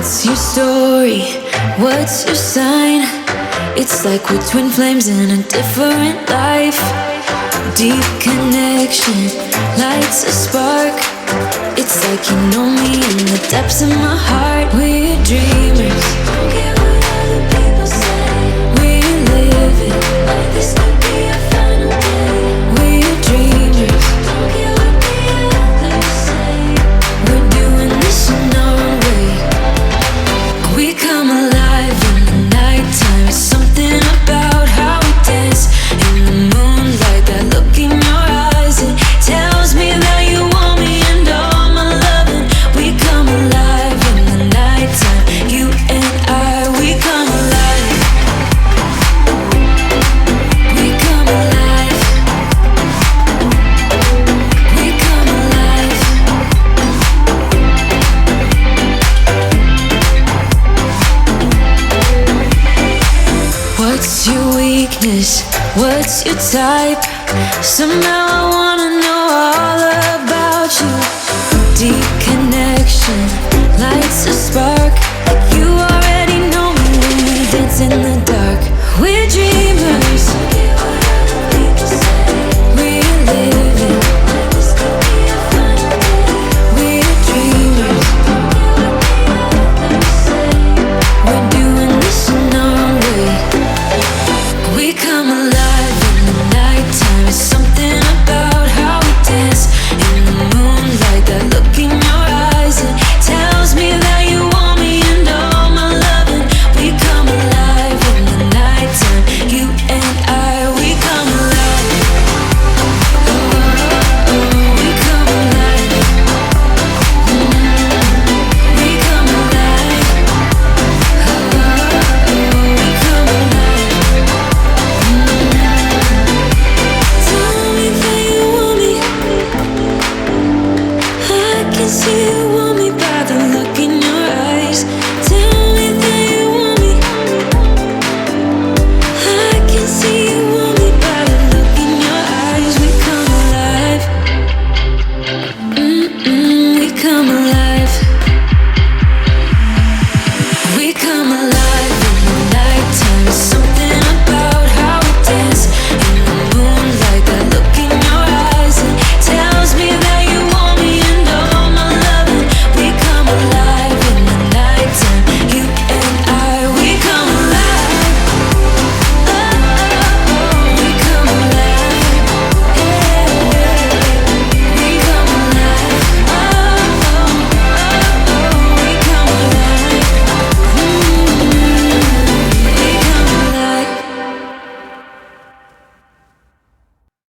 What's your story? What's your sign? It's like we're twin flames in a different life. Deep connection lights a spark. It's like you know me in the depths of my heart. We're dreamers, don't care what other people say. We live it like this could be our final day. We're dreamers, don't care what the others say. We're doing this in our own way. We come alive in the nighttime. It's something about how we dance in the moonlight. That look in your eyes, it tells me that you want me and all my loving. We come alive in the nighttime. You and I, we come alive. We come alive. We come alive. What's your weakness? What's your type? Somehow I wanna know all about you. Deep connection lights a spark.